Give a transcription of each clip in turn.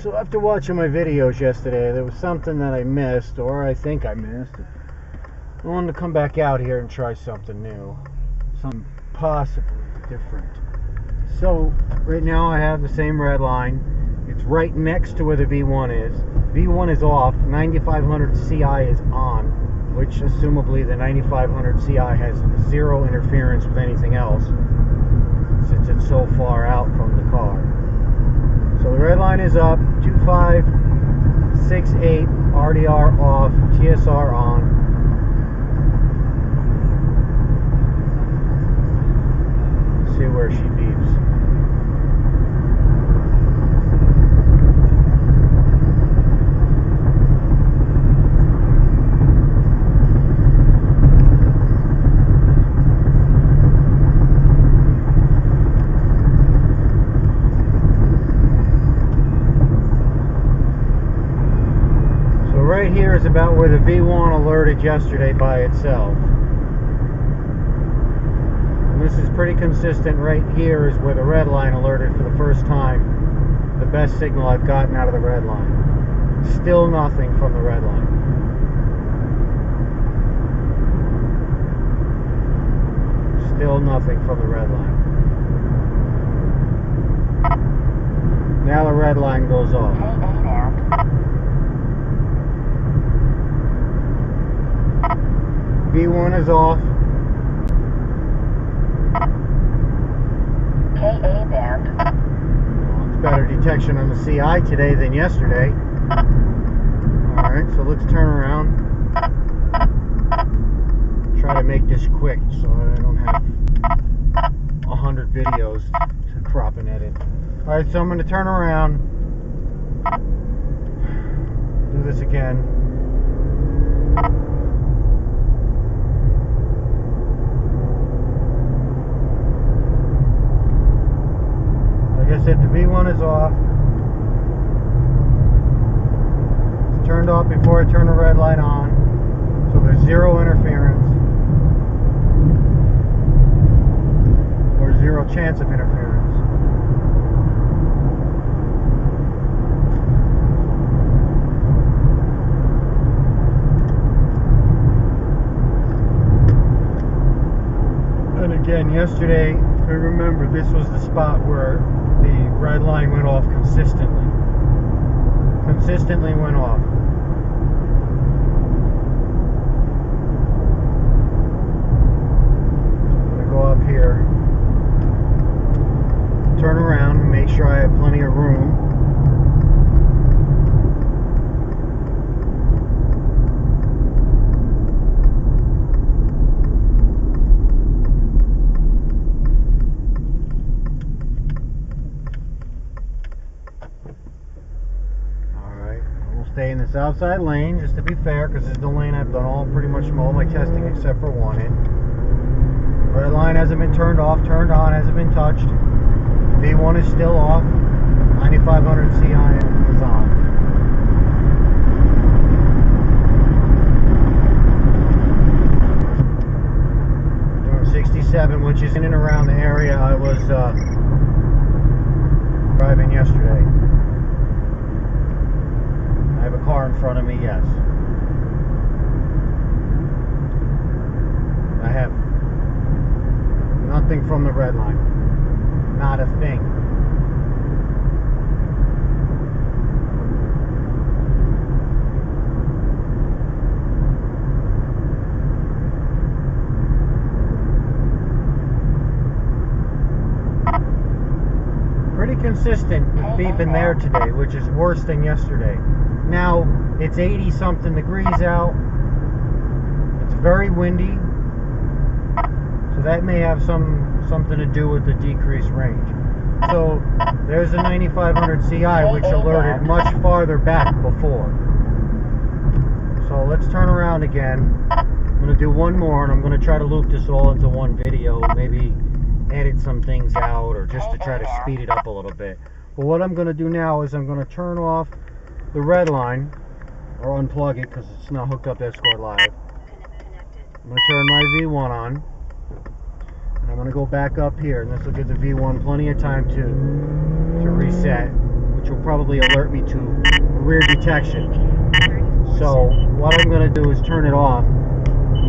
So after watching my videos yesterday, there was something that I missed, or I think I missed. I wanted to come back out here and try something new, something possibly different. So right now I have the same red line. It's right next to where the V1 is. V1 is off, 9500 CI is on, which assumably the 9500 CI has zero interference with anything else since it's so far out from the car. So the red line is up, 2568 RDR off, TSR on. Let's see where she beeps. Right here is about where the V1 alerted yesterday by itself. And this is pretty consistent. Right here is where the red line alerted for the first time. The best signal I've gotten out of the red line. Still nothing from the red line. Still nothing from the red line. Now the red line goes off. V1 is off. KA band. Well, it's better detection on the CI today than yesterday. Alright, so let's turn around. Try to make this quick so I don't have 100 videos to crop and edit. Alright, so I'm going to turn around. Do this again. Like I said, the V1 is off. It's turned off before I turn the red light on, so there's zero interference, or zero chance of interference. And again, yesterday, if I remember, this was the spot where the red line went off consistently. Consistently went off. I'm going to go up here, turn around, and make sure I have plenty of room. Stay in this outside lane, just to be fair, because this is the lane I've done pretty much all my testing except for one in. Red line hasn't been turned off, turned on, hasn't been touched. V1 is still off, 9500 CI is on. Doing 67, which is in and around the area I was driving yesterday. I have a car in front of me, yes. I have nothing from the red line. Not a thing. Pretty consistent with beeping there today, which is worse than yesterday. Now, it's 80 something degrees out. It's very windy. So that may have something to do with the decreased range. So there's the 9500 CI, which alerted much farther back before. So let's turn around again. I'm going to do one more, and I'm going to try to loop this all into one video, maybe edit some things out, or just to try to speed it up a little bit. But what I'm going to do now is I'm going to turn off the red line, or unplug it because it's not hooked up to Escort Live. I'm going to turn my V1 on, and I'm going to go back up here, and this will give the V1 plenty of time to reset, which will probably alert me to rear detection. So what I'm going to do is turn it off.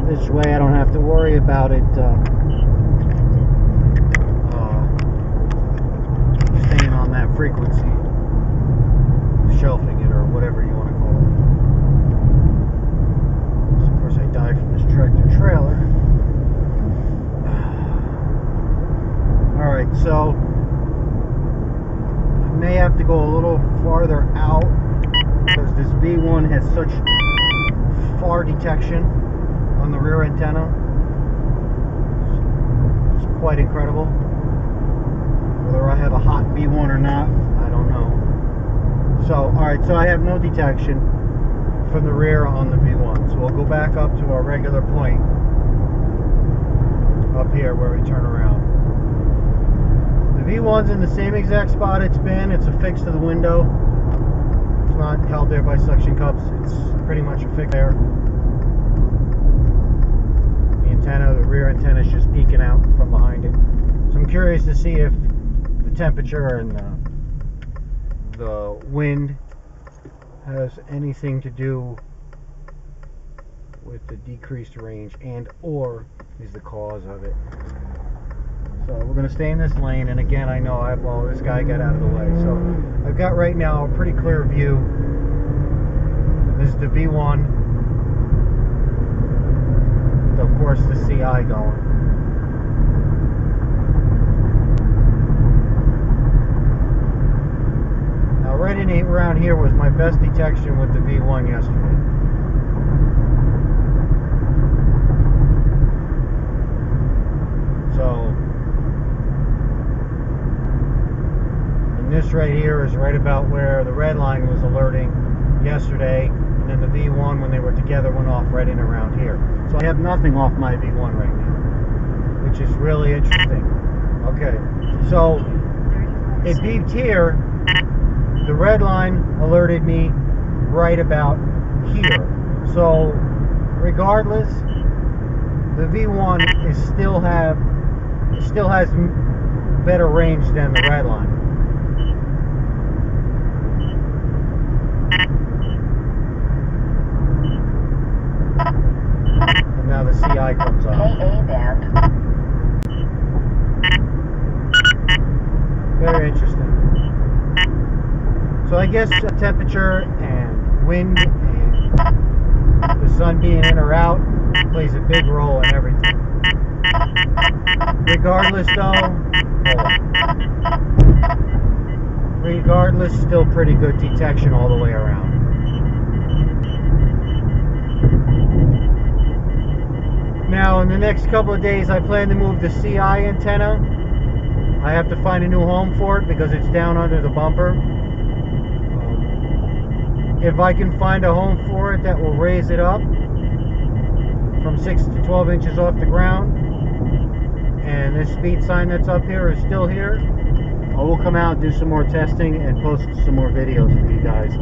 This way I don't have to worry about it staying on that frequency, shelving it, or whatever you want to call it. So of course I died from this tractor trailer. Alright, so I may have to go a little farther out because this V1 has such far detection on the rear antenna. It's quite incredible. Whether I have a hot V1 or not, I don't know. So, alright, so I have no detection from the rear on the V1. So we'll go back up to our regular point up here where we turn around. The V1's in the same exact spot it's been. It's affixed to the window. It's not held there by suction cups. It's pretty much affixed there. The antenna, the rear antenna is just peeking out from behind it. So I'm curious to see if the temperature and the wind has anything to do with the decreased range and or is the cause of it. So we're going to stay in this lane, and again I know well, this guy got out of the way. So I've got right now a pretty clear view. This is the V1. Of course the CI going. Now right in around here was my best detection with the V1 yesterday. So and this right here is right about where the red line was alerting yesterday, and then the V1 when they were together went off right in around here. So I have nothing off my V1 right now, which is really interesting. Okay, so it beeped here. The red line alerted me right about here. So regardless, the V1 still has better range than the red line. And now the CI comes up. Very interesting. So I guess temperature and wind and the sun being in or out plays a big role in everything. Regardless though, regardless, still pretty good detection all the way around. Now in the next couple of days I plan to move the CI antenna. I have to find a new home for it because it's down under the bumper. If I can find a home for it that will raise it up from 6 to 12 inches off the ground, and this speed sign that's up here is still here, I will come out and do some more testing and post some more videos for you guys.